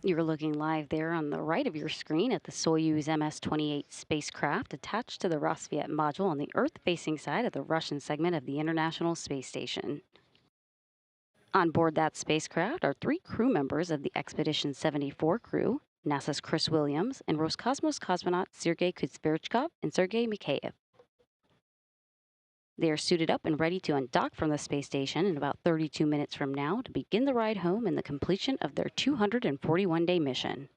You're looking live there on the right of your screen at the Soyuz MS-28 spacecraft attached to the Rassvet module on the Earth-facing side of the Russian segment of the International Space Station. On board that spacecraft are 3 crew members of the Expedition 74 crew, NASA's Chris Williams and Roscosmos cosmonauts Sergey Kud-Sverchkov and Sergei Mikaev. They are suited up and ready to undock from the space station in about 32 minutes from now to begin the ride home and the completion of their 241-day mission.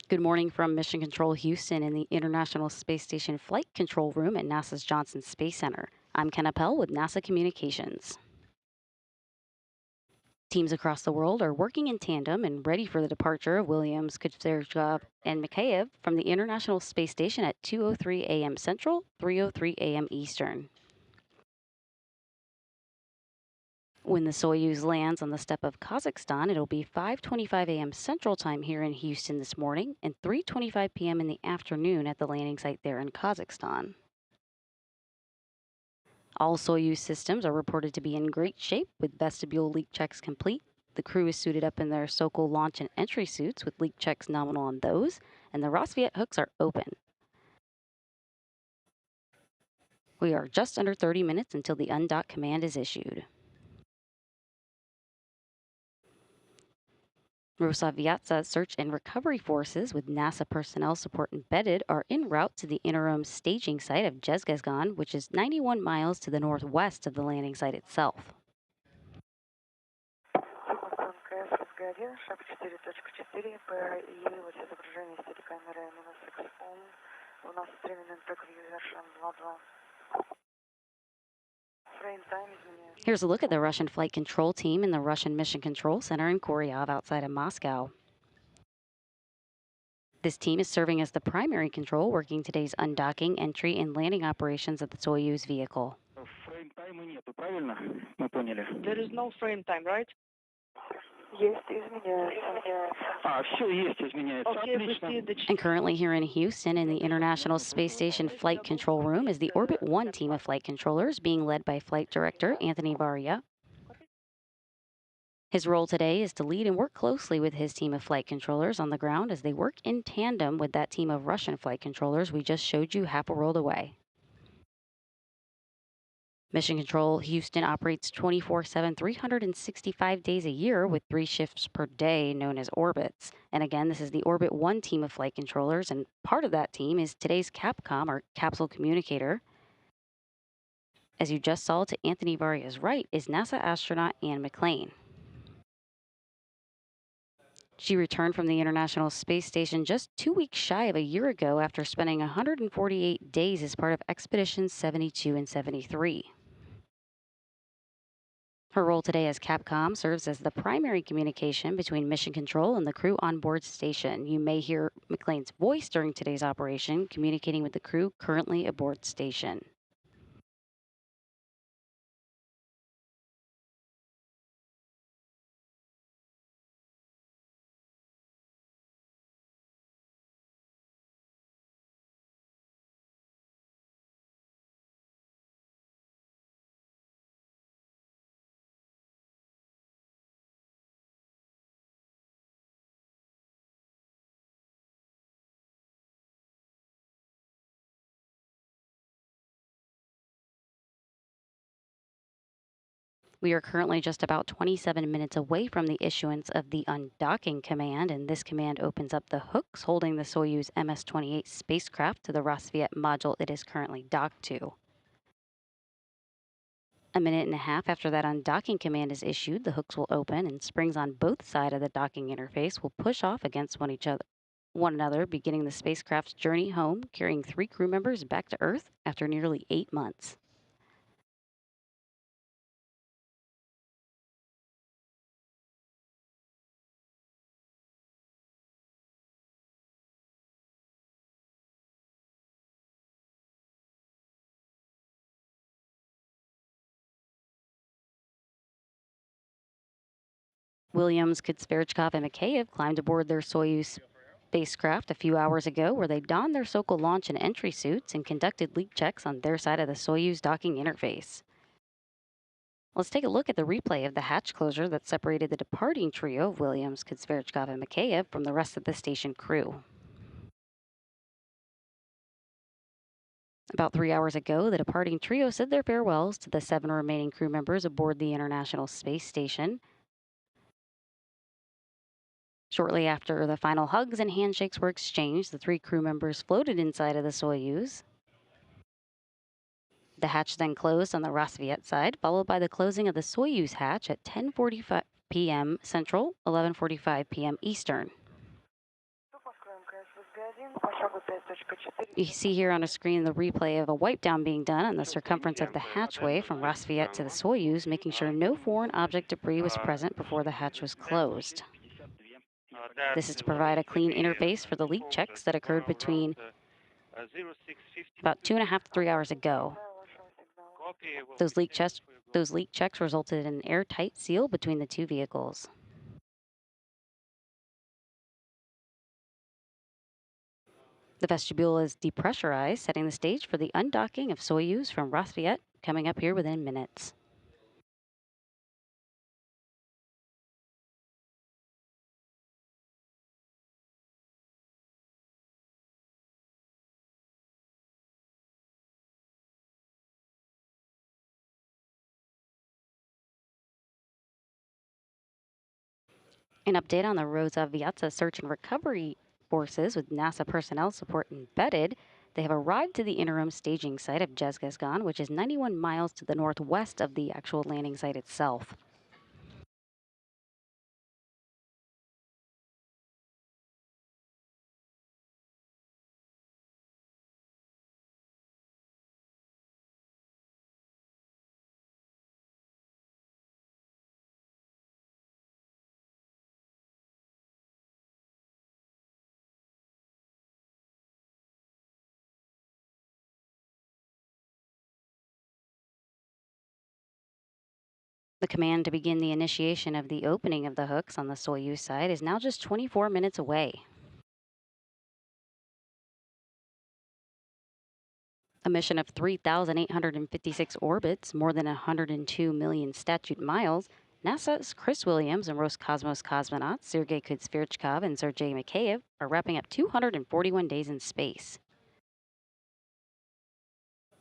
Good morning from Mission Control Houston in the International Space Station Flight Control Room at NASA's Johnson Space Center. I'm Ken Appel with NASA Communications. Teams across the world are working in tandem and ready for the departure of Williams, Kud-Sverchkov, and Mikaev from the International Space Station at 2:03 a.m. Central, 3:03 a.m. Eastern. When the Soyuz lands on the steppe of Kazakhstan, it'll be 5:25 a.m. Central Time here in Houston this morning and 3:25 p.m. in the afternoon at the landing site there in Kazakhstan. All Soyuz systems are reported to be in great shape with vestibule leak checks complete. The crew is suited up in their Sokol launch and entry suits with leak checks nominal on those, and the Rassvet hooks are open. We are just under 30 minutes until the undock command is issued. Rosaviatsa search and recovery forces with NASA personnel support embedded are en route to the interim staging site of Zhezkazgan, which is 91 miles to the northwest of the landing site itself. Here's a look at the Russian flight control team in the Russian Mission Control Center in Koryov outside of Moscow. This team is serving as the primary control, working today's undocking, entry, and landing operations of the Soyuz vehicle. There is no frame time, right? And currently here in Houston, in the International Space Station Flight Control Room, is the Orbit 1 team of flight controllers, being led by Flight Director Anthony Varia. His role today is to lead and work closely with his team of flight controllers on the ground as they work in tandem with that team of Russian flight controllers we just showed you half a world away. Mission Control Houston operates 24/7, 365 days a year with 3 shifts per day known as orbits. And again, this is the Orbit 1 team of flight controllers, and part of that team is today's Capcom, or capsule communicator. As you just saw, to Anthony Varia's right is NASA astronaut Anne McClain. She returned from the International Space Station just 2 weeks shy of a year ago after spending 148 days as part of Expeditions 72 and 73. Her role today as Capcom serves as the primary communication between Mission Control and the crew on board station. You may hear McClain's voice during today's operation, communicating with the crew currently aboard station. We are currently just about 27 minutes away from the issuance of the undocking command, and this command opens up the hooks holding the Soyuz MS-28 spacecraft to the Rassvet module it is currently docked to. A minute and a half after that undocking command is issued, the hooks will open and springs on both sides of the docking interface will push off against one another, beginning the spacecraft's journey home, carrying 3 crew members back to Earth after nearly 8 months. Williams, Kud-Sverchkov, and Mikaev climbed aboard their Soyuz spacecraft a few hours ago, where they donned their Sokol launch and entry suits and conducted leak checks on their side of the Soyuz docking interface. Let's take a look at the replay of the hatch closure that separated the departing trio of Williams, Kud-Sverchkov, and Mikaev from the rest of the station crew. About 3 hours ago, the departing trio said their farewells to the 7 remaining crew members aboard the International Space Station. Shortly after the final hugs and handshakes were exchanged, the 3 crew members floated inside of the Soyuz. The hatch then closed on the Rassvet side, followed by the closing of the Soyuz hatch at 10:45 p.m. Central, 11:45 p.m. Eastern. You see here on a screen the replay of a wipe down being done on the circumference of the hatchway from Rassvet to the Soyuz, making sure no foreign object debris was present before the hatch was closed. This is to provide a clean interface for the leak checks that occurred between about 2.5 to 3 hours ago. Those leak checks resulted in an airtight seal between the 2 vehicles. The vestibule is depressurized, setting the stage for the undocking of Soyuz from Rassvet, coming up here within minutes. An update on the Rosaviatsa search and recovery forces with NASA personnel support embedded. They have arrived to the interim staging site of Zhezkazgan, which is 91 miles to the northwest of the actual landing site itself. The command to begin the initiation of the opening of the hooks on the Soyuz side is now just 24 minutes away. A mission of 3,856 orbits, more than 102 million statute miles, NASA's Chris Williams and Roscosmos cosmonauts Sergey Kud-Sverchkov and Sergei Mikaev are wrapping up 241 days in space.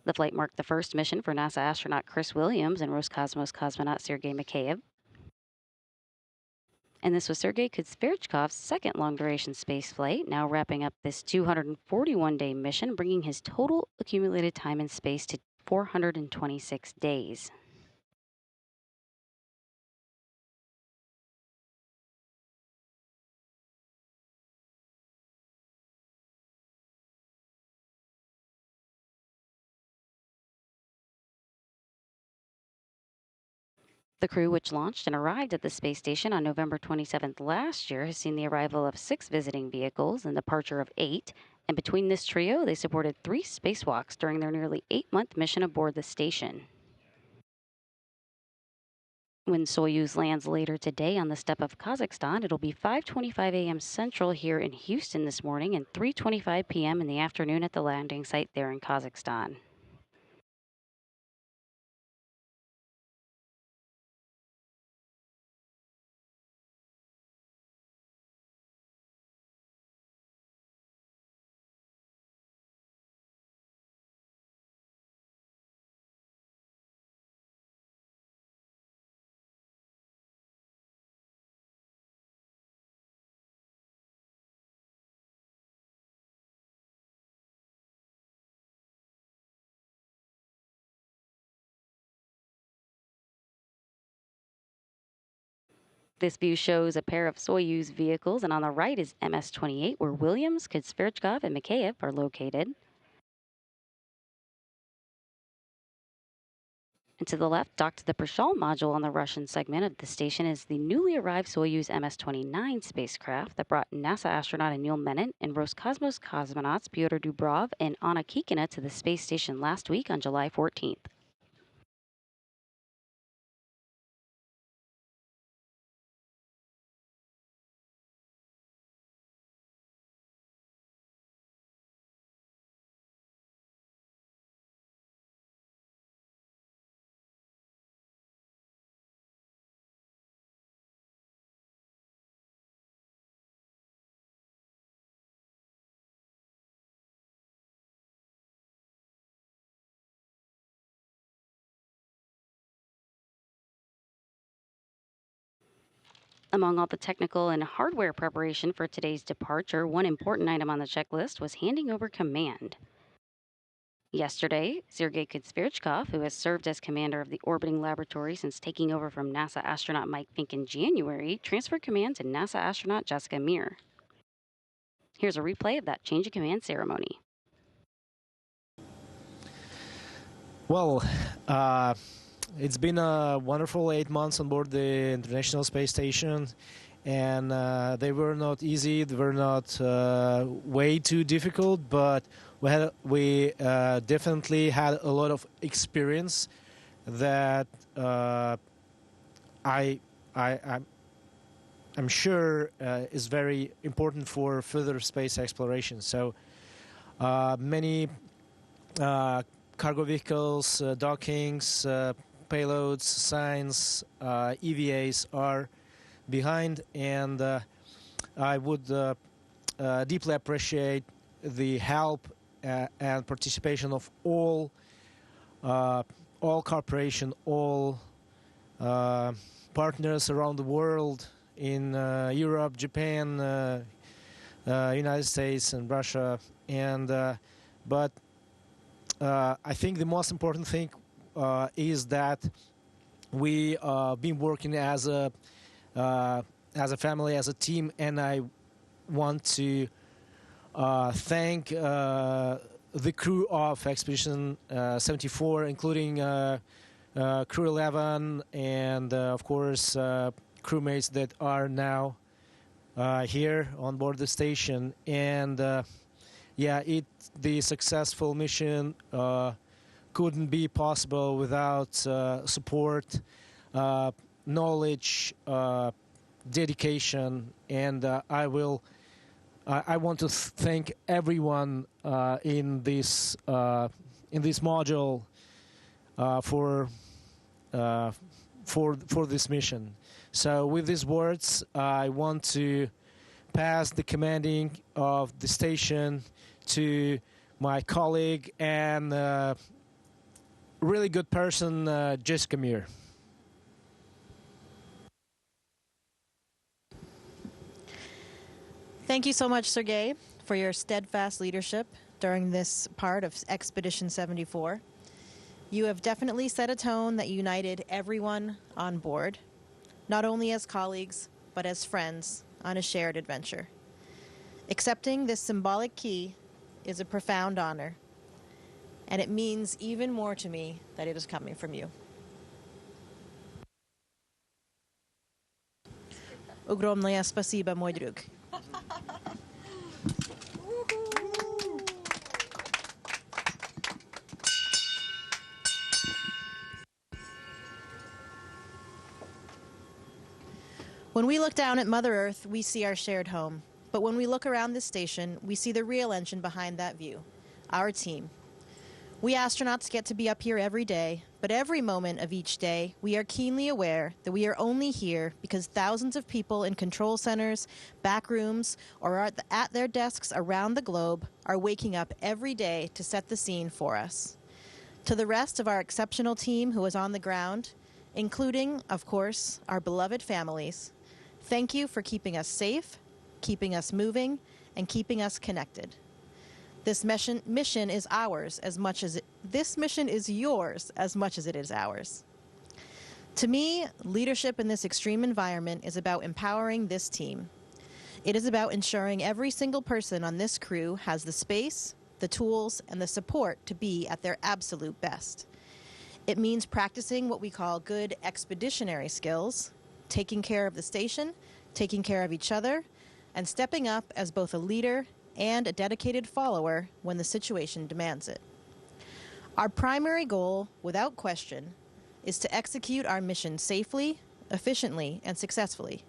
The flight marked the first mission for NASA astronaut Chris Williams and Roscosmos cosmonaut Sergei Mikaev. And this was Sergey Kud-Sverchkov's second long-duration space flight, now wrapping up this 241-day mission, bringing his total accumulated time in space to 426 days. The crew, which launched and arrived at the space station on November 27th last year, has seen the arrival of 6 visiting vehicles and departure of 8. And between this trio, they supported 3 spacewalks during their nearly 8-month mission aboard the station. When Soyuz lands later today on the steppe of Kazakhstan, it'll be 5:25 a.m. Central here in Houston this morning and 3:25 p.m. in the afternoon at the landing site there in Kazakhstan. This view shows a pair of Soyuz vehicles, and on the right is MS-28, where Williams, Kud-Sverchkov, and Mikaev are located. And to the left, docked to the Prishal module on the Russian segment of the station, is the newly arrived Soyuz MS-29 spacecraft that brought NASA astronaut Anil Menon and Roscosmos cosmonauts Pyotr Dubrov and Anna Kikina to the space station last week on July 14th. Among all the technical and hardware preparation for today's departure, one important item on the checklist was handing over command. Yesterday, Sergey Kud-Sverchkov, who has served as commander of the orbiting laboratory since taking over from NASA astronaut Mike Fink in January, transferred command to NASA astronaut Jessica Meir. Here's a replay of that change of command ceremony. Well, it's been a wonderful 8 months on board the International Space Station, and they were not easy, they were not way too difficult, but we definitely had a lot of experience that I'm sure is very important for further space exploration. So many cargo vehicles, dockings, payloads, science, EVAs are behind, and I would deeply appreciate the help and participation of all corporation, all partners around the world in Europe, Japan, United States, and Russia, and but I think the most important thing is that we been working as a family, as a team, and I want to thank the crew of Expedition 74, including Crew 11 and of course crewmates that are now here on board the station. And yeah, the successful mission couldn't be possible without support knowledge, dedication, and I want to thank everyone in this module for this mission. So with these words, I want to pass the commanding of the station to my colleague and really good person, Jessica Muir. Thank you so much, Sergey, for your steadfast leadership during this part of Expedition 74. You have definitely set a tone that united everyone on board, not only as colleagues, but as friends on a shared adventure. Accepting this symbolic key is a profound honor, and it means even more to me that it is coming from you. Ogromное спасибо, мой друг. When we look down at Mother Earth, we see our shared home. But when we look around this station, we see the real engine behind that view, our team. We astronauts get to be up here every day, but every moment of each day, we are keenly aware that we are only here because thousands of people in control centers, back rooms, or at their desks around the globe are waking up every day to set the scene for us. To the rest of our exceptional team who is on the ground, including, of course, our beloved families, thank you for keeping us safe, keeping us moving, and keeping us connected. This mission is ours as much as this mission is yours as much as it is ours. To me, leadership in this extreme environment is about empowering this team. It is about ensuring every single person on this crew has the space, the tools, and the support to be at their absolute best. It means practicing what we call good expeditionary skills, taking care of the station, taking care of each other, and stepping up as both a leader and a dedicated follower when the situation demands it. Our primary goal, without question, is to execute our mission safely, efficiently, and successfully.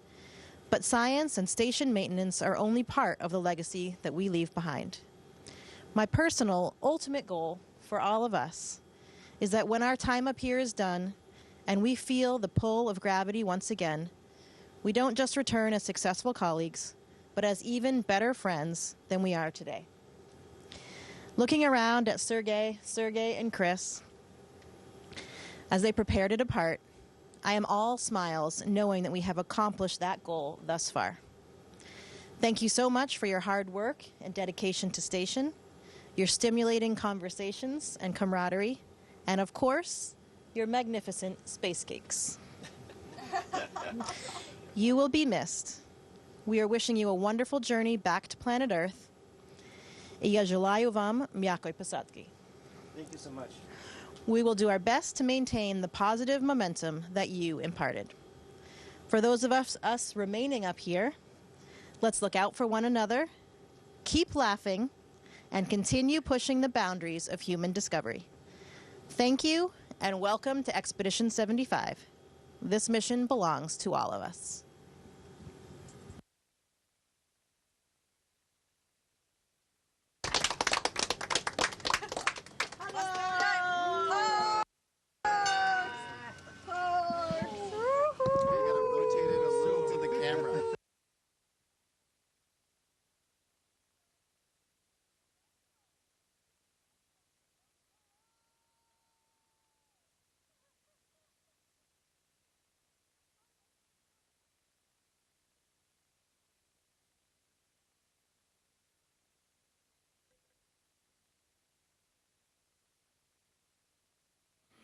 But science and station maintenance are only part of the legacy that we leave behind. My personal, ultimate goal for all of us is that when our time up here is done and we feel the pull of gravity once again, we don't just return as successful colleagues, but as even better friends than we are today. Looking around at Sergey, and Chris, as they prepare to depart, I am all smiles knowing that we have accomplished that goal thus far. Thank you so much for your hard work and dedication to station, your stimulating conversations and camaraderie, and of course, your magnificent space cakes. You will be missed. We are wishing you a wonderful journey back to planet Earth. I ja желаю вам мягкой посадки. Thank you so much. We will do our best to maintain the positive momentum that you imparted. For those of us remaining up here, let's look out for one another, keep laughing, and continue pushing the boundaries of human discovery. Thank you, and welcome to Expedition 75. This mission belongs to all of us.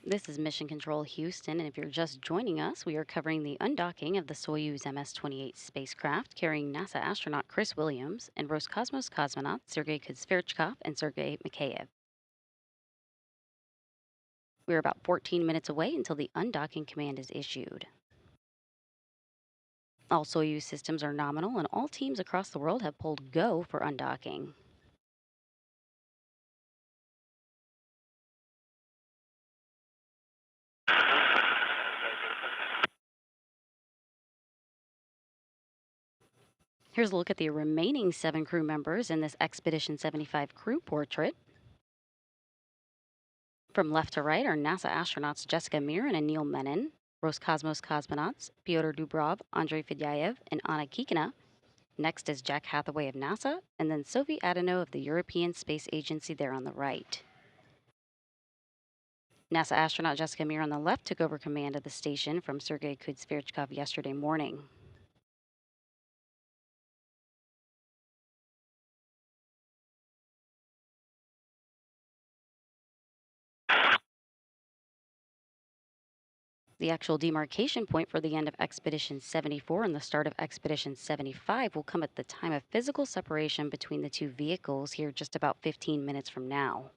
This is Mission Control Houston, and if you're just joining us, we are covering the undocking of the Soyuz MS-28 spacecraft carrying NASA astronaut Chris Williams and Roscosmos cosmonauts Sergey Kud-Sverchkov and Sergei Mikaev. We're about 14 minutes away until the undocking command is issued. All Soyuz systems are nominal, and all teams across the world have pulled go for undocking. Here's a look at the remaining 7 crew members in this Expedition 75 crew portrait. From left to right are NASA astronauts Jessica Mir and Anil Menon, Roscosmos cosmonauts Pyotr Dubrov, Andrei Fedyaev, and Anna Kikina. Next is Jack Hathaway of NASA, and then Sophie Adano of the European Space Agency there on the right. NASA astronaut Jessica Mir on the left took over command of the station from Sergey Kud-Sverchkov yesterday morning. The actual demarcation point for the end of Expedition 74 and the start of Expedition 75 will come at the time of physical separation between the 2 vehicles here just about 15 minutes from now.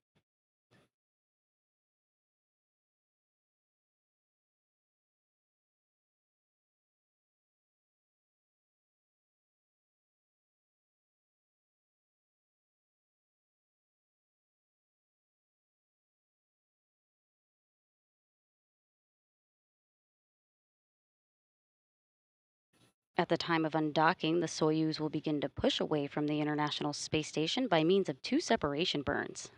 At the time of undocking, the Soyuz will begin to push away from the International Space Station by means of 2 separation burns.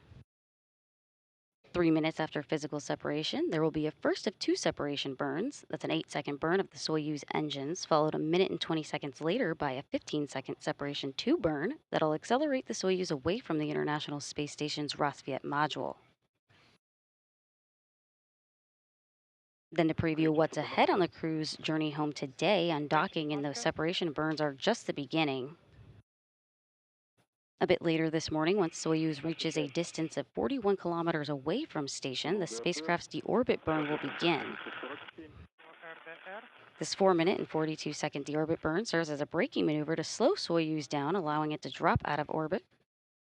3 minutes after physical separation, there will be a first of 2 separation burns. That's an 8-second burn of the Soyuz engines, followed a minute and 20 seconds later by a 15-second separation 2 burn that'll accelerate the Soyuz away from the International Space Station's Rassvet module. Then to preview what's ahead on the crew's journey home today, undocking and those separation burns are just the beginning. A bit later this morning, once Soyuz reaches a distance of 41 kilometers away from station, the spacecraft's deorbit burn will begin. This 4-minute and 42-second deorbit burn serves as a braking maneuver to slow Soyuz down, allowing it to drop out of orbit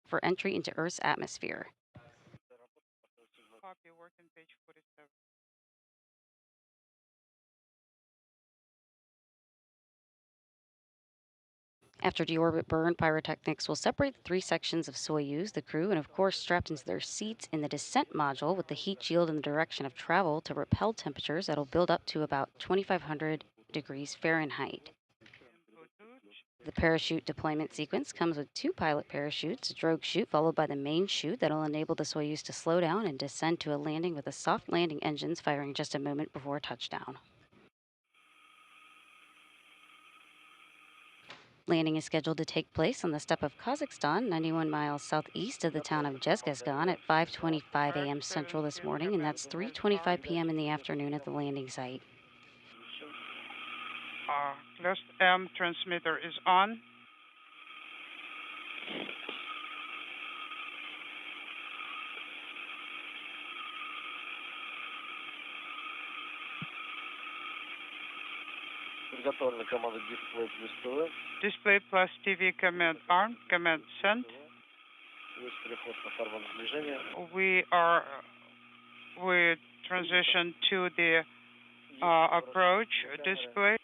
for entry into Earth's atmosphere. Copy, working page 47. After deorbit burn, pyrotechnics will separate the 3 sections of Soyuz, the crew, and of course strapped into their seats in the descent module with the heat shield in the direction of travel to repel temperatures that'll build up to about 2,500 degrees Fahrenheit. The parachute deployment sequence comes with 2 pilot parachutes, a drogue chute followed by the main chute that'll enable the Soyuz to slow down and descend to a landing with the soft landing engines firing just a moment before touchdown. Landing is scheduled to take place on the steppe of Kazakhstan, 91 miles southeast of the town of Zhezkazgan at 5:25 a.m. Central this morning, and that's 3:25 p.m. in the afternoon at the landing site. Last M transmitter is on. Display plus TV command armed. Command sent. We transition to the approach display,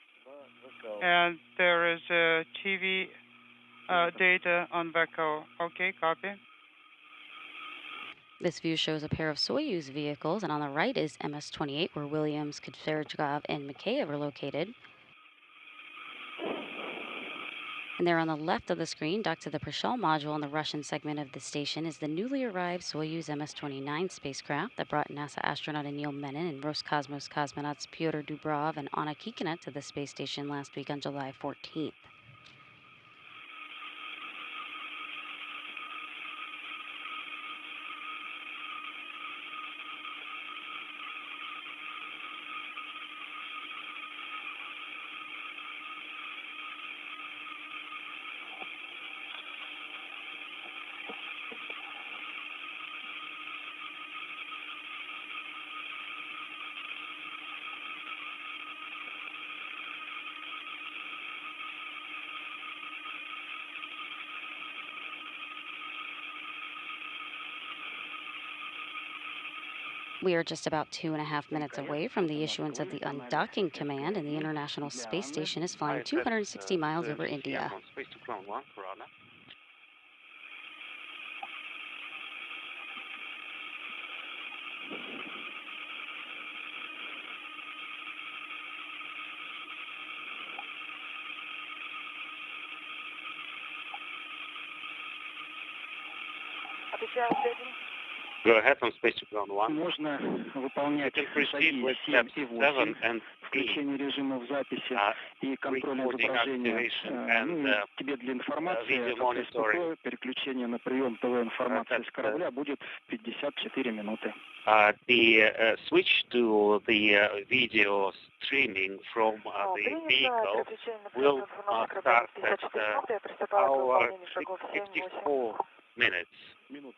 and there is a TV data on VECO. Okay, copy. This view shows a pair of Soyuz vehicles, and on the right is MS-28, where Williams, Kud-Sverchkov, and Mikaev are located. And there on the left of the screen, docked to the Prishal module on the Russian segment of the station, is the newly arrived Soyuz MS-29 spacecraft that brought NASA astronaut Anil Menon and Roscosmos cosmonauts Pyotr Dubrov and Anna Kikina to the space station last week on July 14th. We are just about 2.5 minutes away from the issuance of the undocking command, and the International Space Station is flying 260 miles over India. Go ahead on Spacecraft Ground 1. Можно You выполнять can proceed шаги with 7 steps и 7 8, and 8. включение режимов записи и контроль Recording изображения. activation Ну и and тебе для информации, video соответственно, monitoring. переключение на прием ТВ-информации с корабля будет в 54 минуты. The switch to the video streaming from the vehicle will start at hour 54 minutes.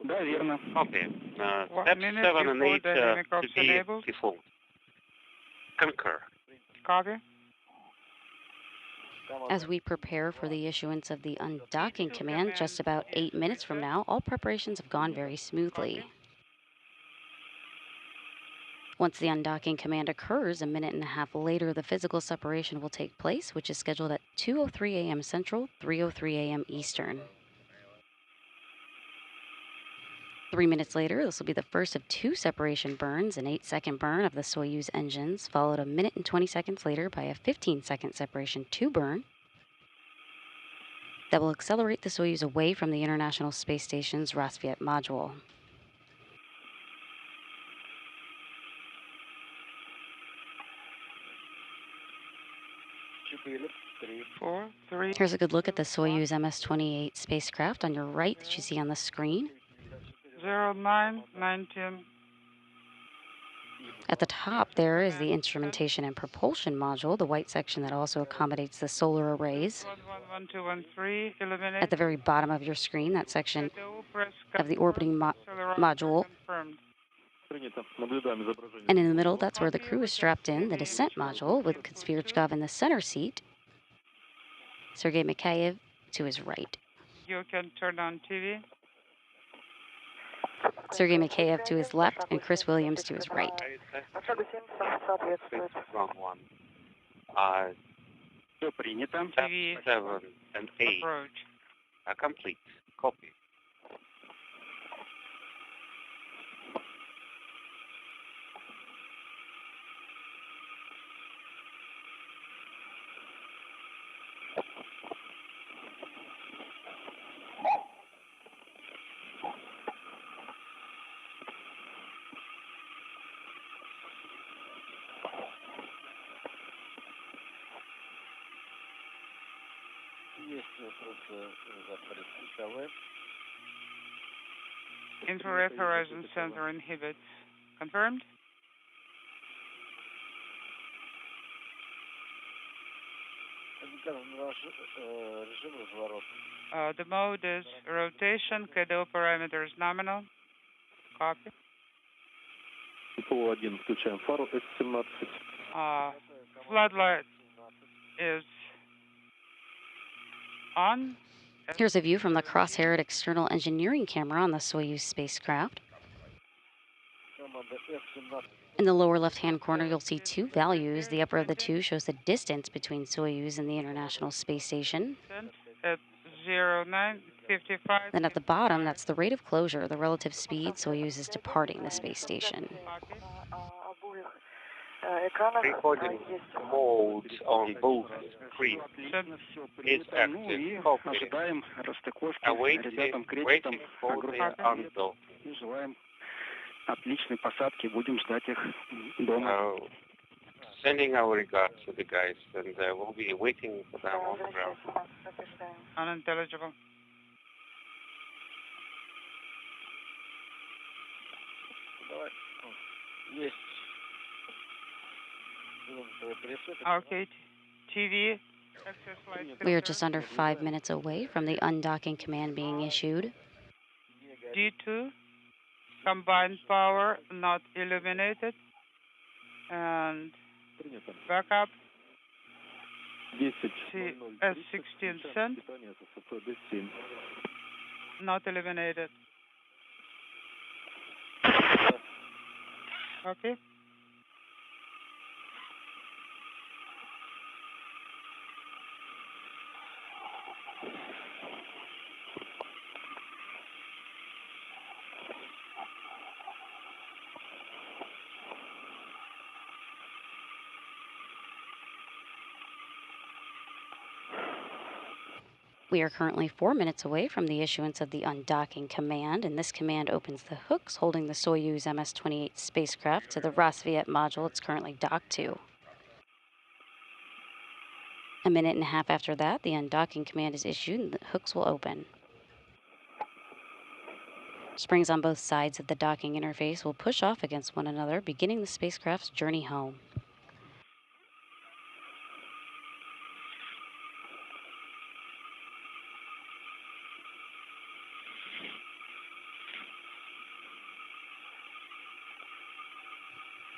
Да, верно. Okay. 1 Steps minute 7 and before 8 dynamic to ops be enabled. default. Concur. Copy. As we prepare for the issuance of the undocking command just about 8 minutes from now, all preparations have gone very smoothly. Once the undocking command occurs, a minute and a half later, the physical separation will take place, which is scheduled at 2:03 a.m. Central, 3:03 a.m. Eastern. 3 minutes later, this will be the first of 2 separation burns, an 8-second burn of the Soyuz engines, followed a minute and 20 seconds later by a 15-second separation 2 burn that will accelerate the Soyuz away from the International Space Station's Rassvet module. Four, three. Here's a good look at the Soyuz MS-28 spacecraft on your right that you see on the screen. 0919. At the top there is the instrumentation and propulsion module, the white section that also accommodates the solar arrays. 111213. Eliminate. At the very bottom of your screen, that section Shadow, press of the confirm. orbiting Solar module. confirmed. And in the middle, that's where the crew is strapped in, the descent module, with Kud-Sverchkov in the center seat. Sergei Mikaev to his right. You can turn on TV. Sergei Mikaev to his left, and Chris Williams to his right. Ground 1. Все принято. Steps TV 7 and 8 approach. are complete. Copy. Infrared horizon sensor inhibits. Confirmed? The mode is rotation, KDO parameters nominal. Copy. ПО-1 включаем фару С-17. Floodlight is on. Here's a view from the cross-haired external engineering camera on the Soyuz spacecraft. In the lower left-hand corner, you'll see 2 values. The upper of the 2 shows the distance between Soyuz and the International Space Station. At 0955. Then at the bottom, that's the rate of closure, the relative speed Soyuz is departing the space station. Recording mode on both screens is active. Copy. Ожидаем расстыковки. Awaiting, Ребятам, критикам waiting for the огромное undock. и желаем отличной посадки. Будем ждать их дома. Sending our regards to the guys, and we'll be waiting for them on the ground. Unintelligible. Okay, TV. Access light We are filter. just under 5 minutes away from the undocking command being issued. D2. Combined power not illuminated. And backup. S16 cent. Not illuminated. Okay. We are currently 4 minutes away from the issuance of the undocking command, and this command opens the hooks holding the Soyuz MS-28 spacecraft to the Rassvet module it's currently docked to. A minute and a half after that, the undocking command is issued and the hooks will open. Springs on both sides of the docking interface will push off against one another, beginning the spacecraft's journey home.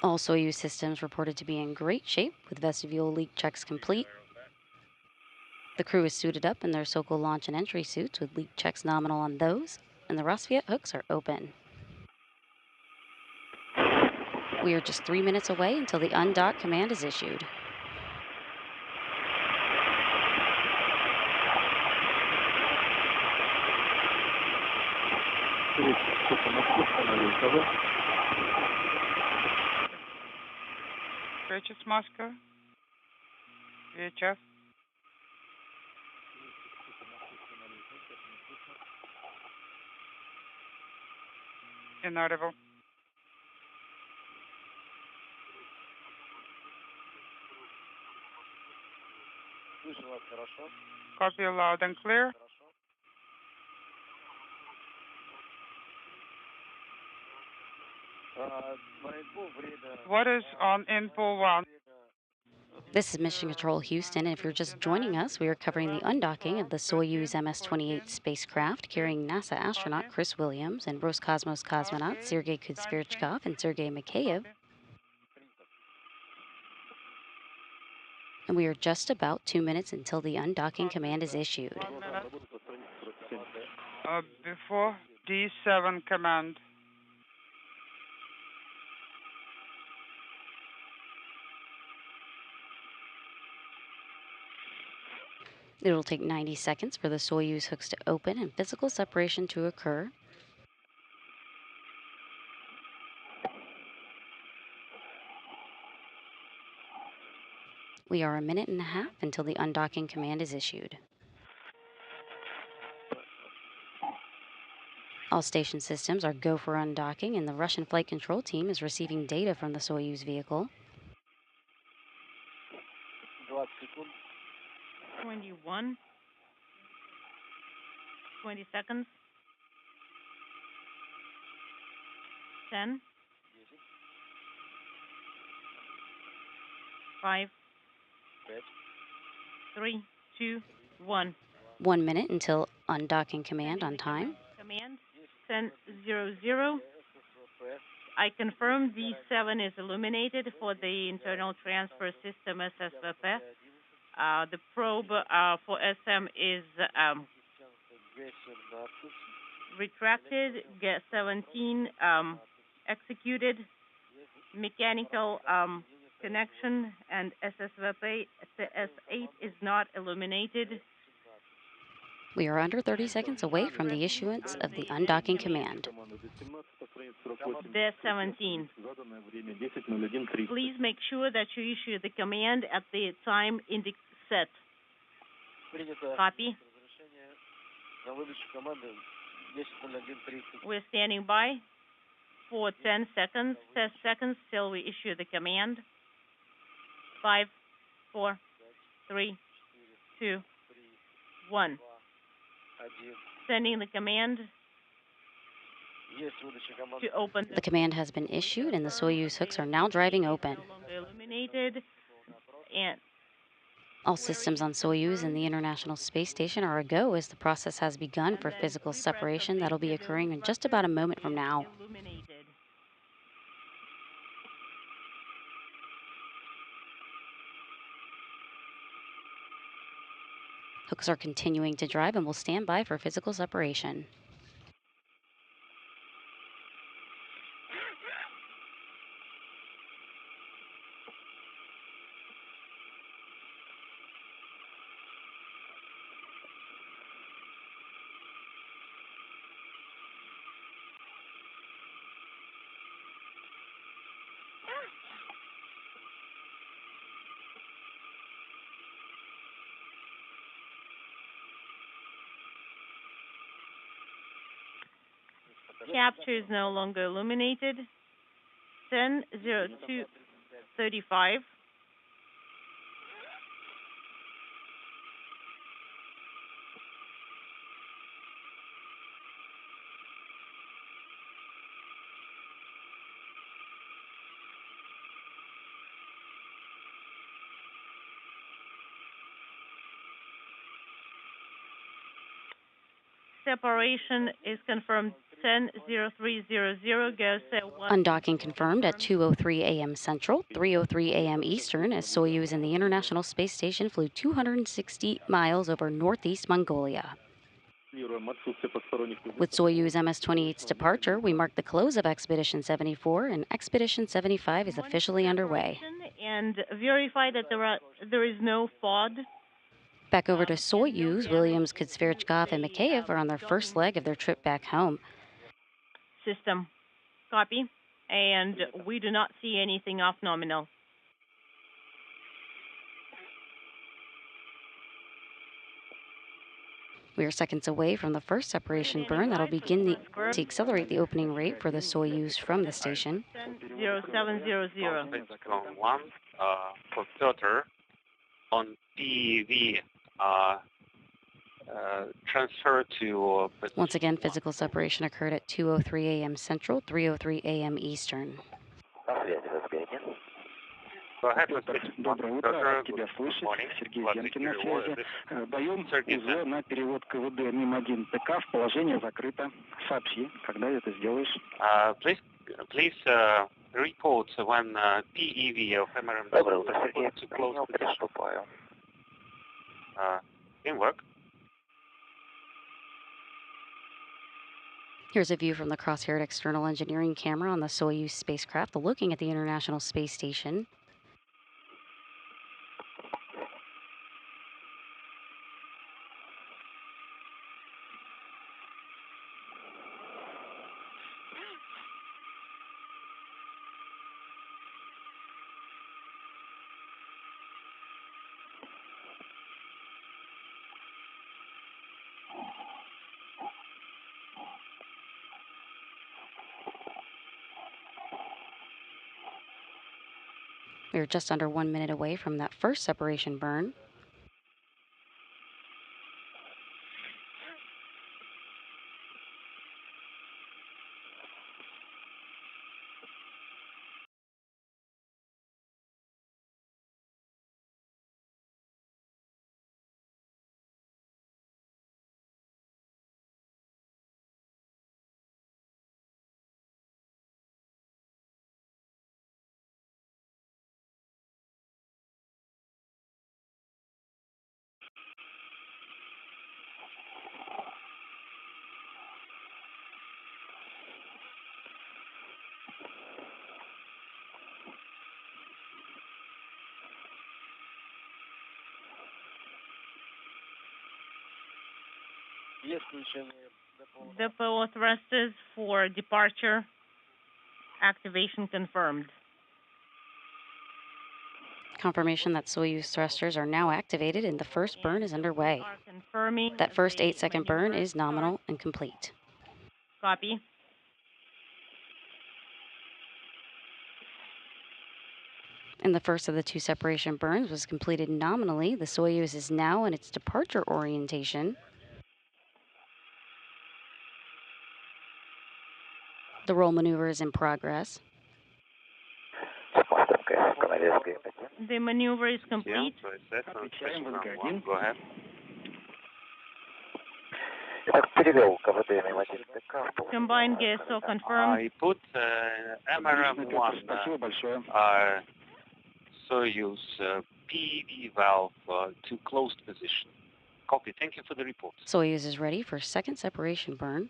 All Soyuz systems reported to be in great shape, with vestibule leak checks complete. The crew is suited up in their Sokol launch and entry suits, with leak checks nominal on those, and the Rassvet hooks are open. We are just 3 minutes away until the undock command is issued. Bridges, Moscow. VHF. Inaudible. Copy loud and clear. What is on info 1? This is Mission Control Houston, and if you're just joining us, we are covering the undocking of the Soyuz MS-28 spacecraft carrying NASA astronaut Chris Williams and Roscosmos cosmonauts Sergey Kud-Sverchkov and Sergei Mikaev. And we are just about 2 minutes until the undocking command is issued. Before D7 command. It will take 90 seconds for the Soyuz hooks to open and physical separation to occur. We are a minute and a half until the undocking command is issued. All station systems are go for undocking, and the Russian flight control team is receiving data from the Soyuz vehicle. 21. 20 seconds. 10. 5. 3, 2, 1. 1 minute until undocking command on time. Command 10:00. I confirm D7 is illuminated for the internal transfer system SSVP. The probe for SM is retracted. Get 17 executed. Mechanical connection and SSVP CS8 is not illuminated. We are under 30 seconds away from the issuance of the undocking command. There's 17. Please make sure that you issue the command at the time set. Copy. We're standing by for 10 seconds. 10 seconds till we issue the command. 5, 4, 3, 2, 1. Sending the command to open. The command has been issued, and the Soyuz hooks are now driving open. No longer illuminated, and all systems on Soyuz and the International Space Station are a-go as the process has begun for physical separation that'll be occurring in just about a moment from now. Hooks are continuing to drive and will stand by for physical separation. Capture is no longer illuminated. 10:02:35. Separation is confirmed 10:03:00. Goes at 1. Undocking confirmed at 2:03 a.m. Central, 3:03 a.m. Eastern, as Soyuz and the International Space Station flew 260 miles over northeast Mongolia. With Soyuz MS-28's departure, we mark the close of Expedition 74, and Expedition 75 is officially underway. And verify that there is no FOD. Back over to Soyuz, Williams, Kud-Sverchkov, and Mikaev are on their first leg of their trip back home. System. Copy. And we do not see anything off nominal. We are seconds away from the first separation burn that'll begin to accelerate the opening rate for the Soyuz from the station. 0700. Zone 1 for filter on PEV transfer to... Once again, physical separation occurred at 2:03 a.m. Central, 3:03 a.m. Eastern. Go ahead with this. Доброе утро, рад тебя слышать. Сергей Зенкин на связи. Даем УЗ на перевод КВД МИМ-1 ТК в положение закрыто. Сообщи, когда это сделаешь. Please report when PEV of MRM to close position. In work. Here's a view from the cross-haired external engineering camera on the Soyuz spacecraft looking at the International Space Station. We are just under 1 minute away from that first separation burn. Depot thrusters for departure. Activation confirmed. Confirmation that Soyuz thrusters are now activated and the first burn is underway. That first 8-second burn is nominal and complete. Copy. And the first of the two separation burns was completed nominally. The Soyuz is now in its departure orientation. The roll maneuver is in progress. The maneuver is complete. Go ahead. Combined GSO confirmed. I put MRM-1 Soyuz PEV valve to closed position. Copy. Thank you for the report. Soyuz is ready for second separation burn.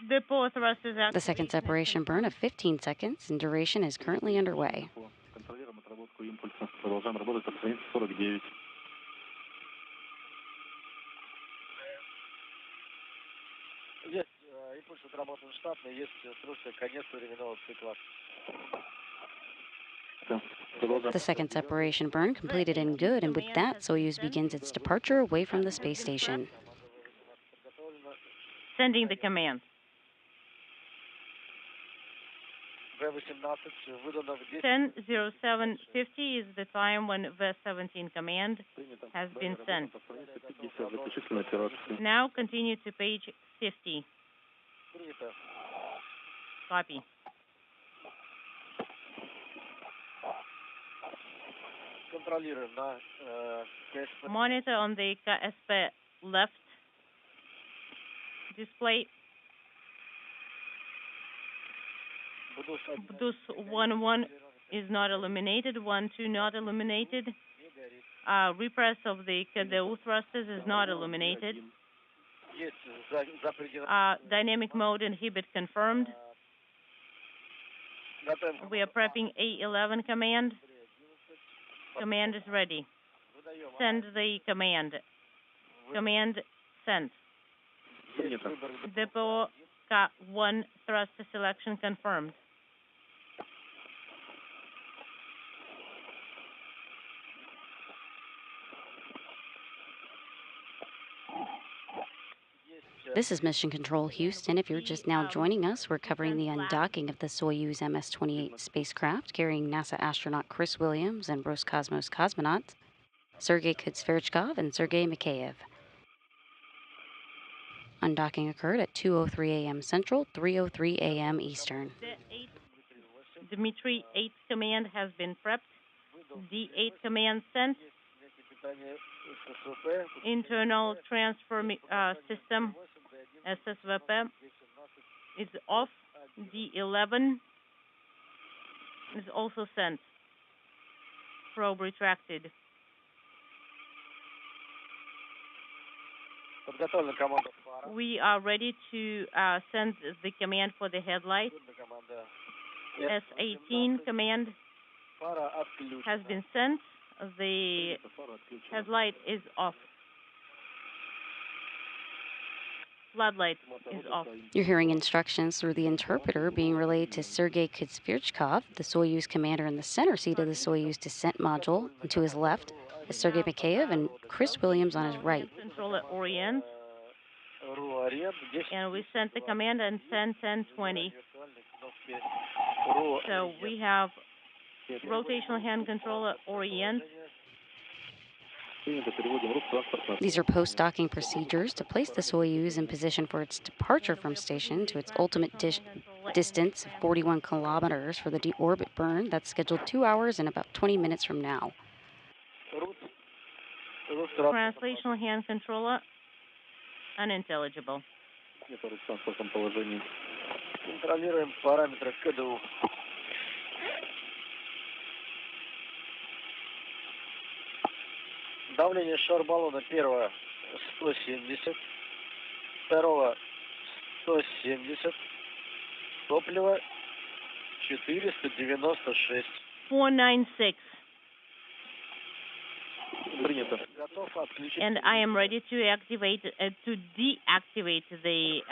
Depot thrusters activated. The second separation burn of 15 seconds in duration is currently underway. The second separation burn completed in good, and with that, Soyuz begins its departure away from the space station. Sending the command. 10:07:50 is the time when VS-17 command has been sent. Now continue to page 50. Copy. Monitor on the KSP left display. Bdus 1-1 is not illuminated, 1-2 not illuminated. Repress of the KDU thrusters is not illuminated. Dynamic mode inhibit confirmed. We are prepping A11 command. Command is ready. Send the command. Command sent. Depot K1 thruster selection confirmed. This is Mission Control Houston. If you're just now joining us, we're covering the undocking of the Soyuz MS-28 spacecraft carrying NASA astronaut Chris Williams and Roscosmos cosmonauts Sergey Kud-Sverchkov and Sergei Mikaev. Undocking occurred at 2:03 a.m. Central, 3:03 a.m. Eastern. Dmitry 8 command has been prepped. D8 command sent. Internal transfer system SSVP is off. D11 is also sent. Probe retracted. We are ready to send the command for the headlight. S18 command has been sent. The headlight is off. Floodlight is off. You're hearing instructions through the interpreter being relayed to Sergey Kud-Sverchkov, the Soyuz commander in the center seat of the Soyuz descent module, and to his left is Sergei Mikaev and Chris Williams on his right. Controller orient. And we sent the command and send 10:20. So we have rotational hand controller orient. These are post-docking procedures to place the Soyuz in position for its departure from station to its ultimate distance of 41 kilometers for the deorbit burn that's scheduled 2 hours and about 20 minutes from now. Translational hand controller unintelligible. Контролируем параметры КДУ. Давление шар-баллона первого 170, второго 170, топливо 496. 496. Принято. Готов отключить. And I am ready to activate to deactivate the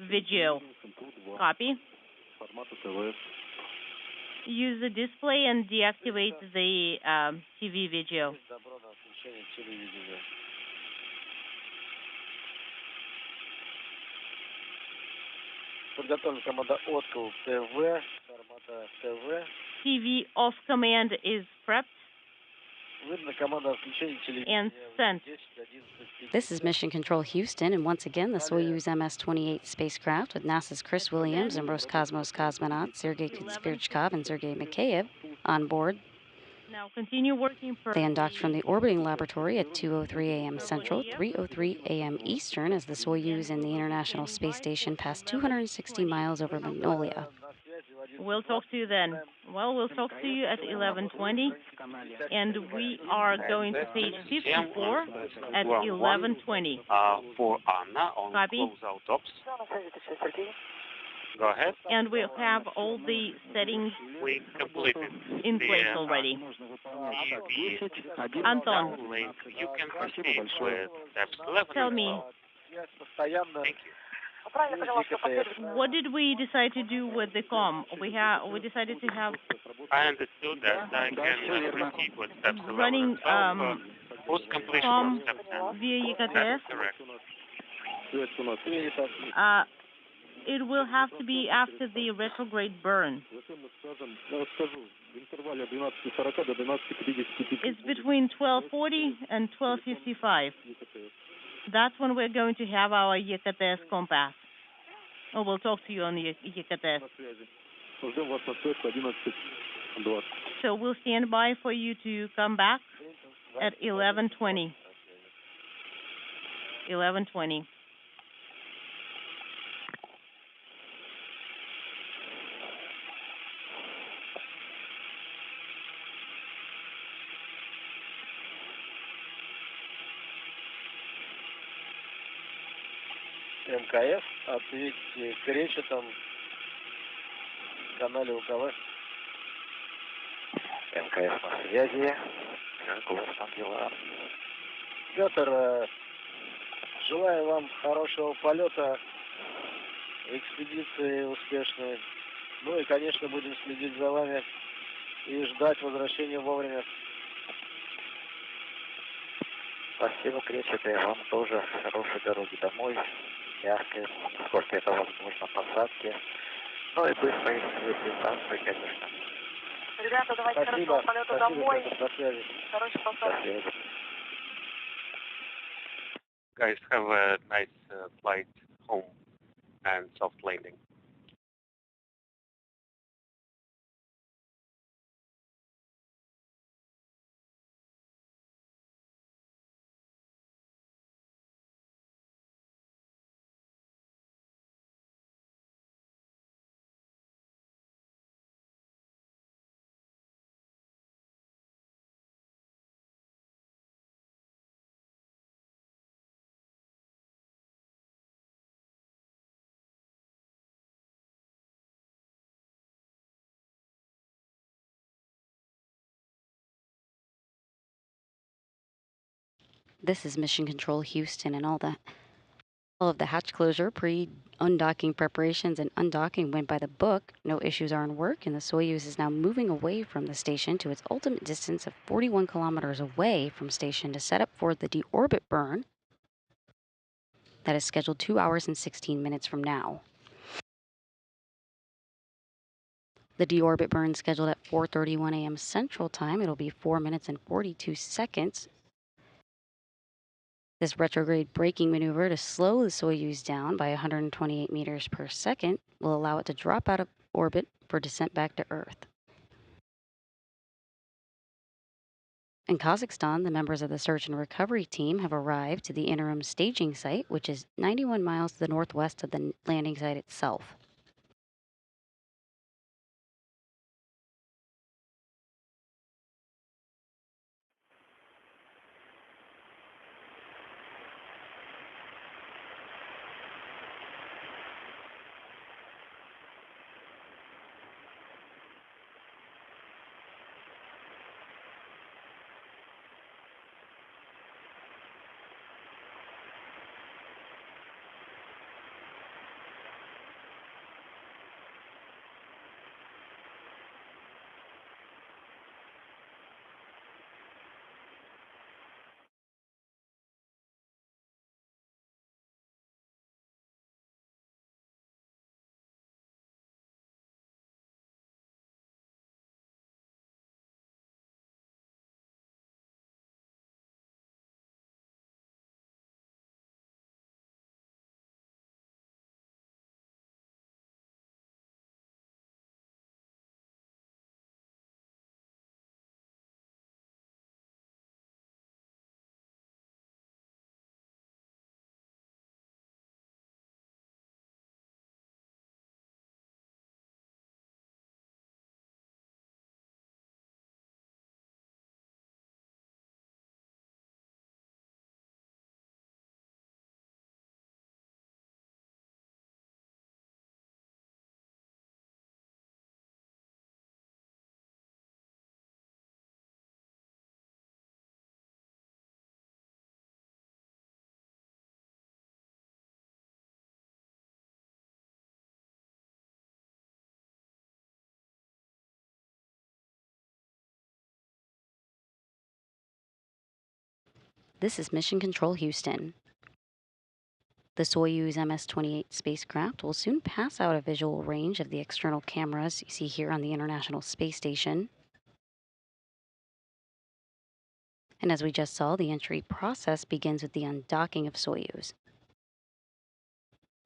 video. Copy. Use the display and deactivate the TV video. Подготовлена команда откл ТВ, формата ТВ. TV off command is prepped Видно команда отключения телевидения. and sent. This is Mission Control Houston, and once again, the Soyuz MS-28 spacecraft with NASA's Chris Williams and Roscosmos cosmonauts Sergey Kud-Sverchkov and Sergei Mikaev on board. Now continue working for They undocked from the orbiting laboratory at 2:03 a.m. Central, 3:03 a.m. Eastern as the Soyuz and the International Space Station passed 260 miles over Magnolia. We'll talk to you then. Well, we'll talk to you at 11:20, and we are going to page 54 at 11:20. For Anna on Copy. close-out ops. Go ahead. And we have all the settings We completed in place already. Anton, downlink. You can proceed with steps 11. tell me, Thank you. What did we decide to do with the com? We decided to have I understood that. I can proceed with steps 11 running and 12. Post completion com of step 10. via That's YKTS. correct. It will have to be after the retrograde burn. It's between 12:40 and 12:55. That's when we're going to have our YKTS compass. Oh, we'll talk to you on the YKTS. So we'll stand by for you to come back at 11:20. 11:20. МКФ, ответьте кречетом в канале УКВ. МКФ на связи. Как у вас там дела? Петр, желаю вам хорошего полета, экспедиции успешной. Ну и, конечно, будем следить за вами и ждать возвращения вовремя. Спасибо, кречеты. Вам тоже хорошей дороги домой. Мягкой, насколько это возможно, посадки. Ну и быстрой дистанции, конечно. Ребята, давайте хорошего полета домой. До связи. Хорошей посадки. Guys, have a nice flight home and soft landing. This is Mission Control Houston, and all of the hatch closure, pre-undocking preparations, and undocking went by the book. No issues are in work, and the Soyuz is now moving away from the station to its ultimate distance of 41 kilometers away from station to set up for the deorbit burn that is scheduled 2 hours and 16 minutes from now. The deorbit burn is scheduled at 4:31 a.m. Central Time. It'll be 4 minutes and 42 seconds. This retrograde braking maneuver to slow the Soyuz down by 128 meters per second will allow it to drop out of orbit for descent back to Earth. In Kazakhstan, the members of the search and recovery team have arrived to the interim staging site, which is 91 miles to the northwest of the landing site itself. This is Mission Control Houston. The Soyuz MS-28 spacecraft will soon pass out of visual range of the external cameras you see here on the International Space Station. And as we just saw, the entry process begins with the undocking of Soyuz.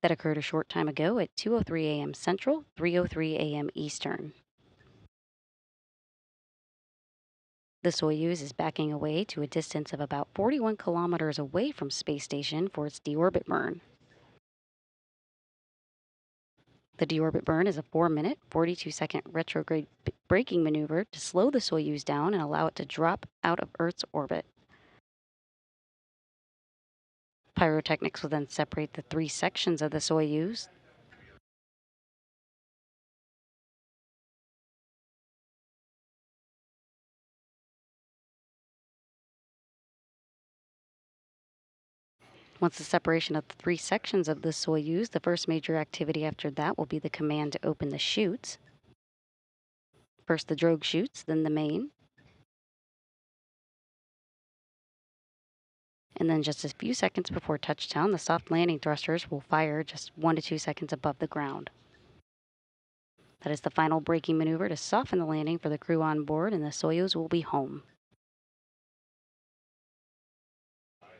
That occurred a short time ago at 2:03 a.m. Central, 3:03 a.m. Eastern. The Soyuz is backing away to a distance of about 41 kilometers away from space station for its deorbit burn. The deorbit burn is a 4-minute, 42-second retrograde braking maneuver to slow the Soyuz down and allow it to drop out of Earth's orbit. Pyrotechnics will then separate the 3 sections of the Soyuz. Once the separation of the 3 sections of the Soyuz, the first major activity after that will be the command to open the chutes. First the drogue chutes, then the main. And then just a few seconds before touchdown, the soft landing thrusters will fire just 1 to 2 seconds above the ground. That is the final braking maneuver to soften the landing for the crew on board, and the Soyuz will be home.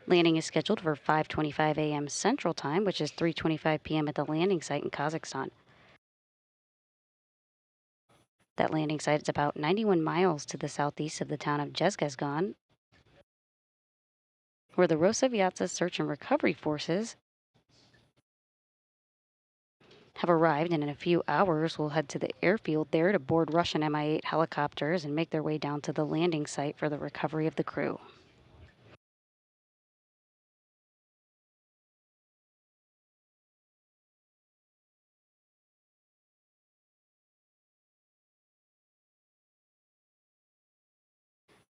Landing is scheduled for 5:25 a.m. Central Time, which is 3:25 p.m. at the landing site in Kazakhstan. That landing site is about 91 miles to the southeast of the town of Zhezkazgan, where the Rossoviyatsa Search and Recovery Forces have arrived, and in a few hours will head to the airfield there to board Russian Mi-8 helicopters and make their way down to the landing site for the recovery of the crew.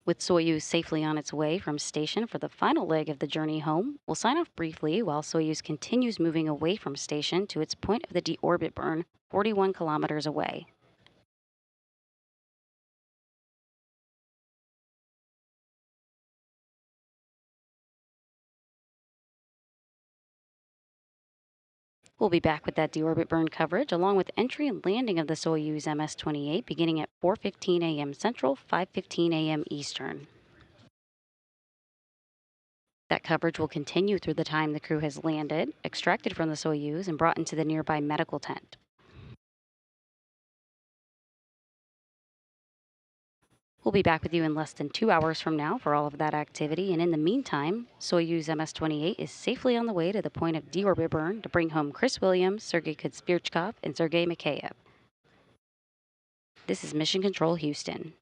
With Soyuz safely on its way from station for the final leg of the journey home, we'll sign off briefly while Soyuz continues moving away from station to its point of the deorbit burn, 41 kilometers away. We'll be back with that deorbit burn coverage along with entry and landing of the Soyuz MS-28 beginning at 4:15 a.m. Central, 5:15 a.m. Eastern. That coverage will continue through the time the crew has landed, extracted from the Soyuz, and brought into the nearby medical tent. We'll be back with you in less than 2 hours from now for all of that activity, and in the meantime, Soyuz MS-28 is safely on the way to the point of deorbit burn to bring home Chris Williams, Sergey Kud-Sverchkov, and Sergei Mikaev. This is Mission Control Houston.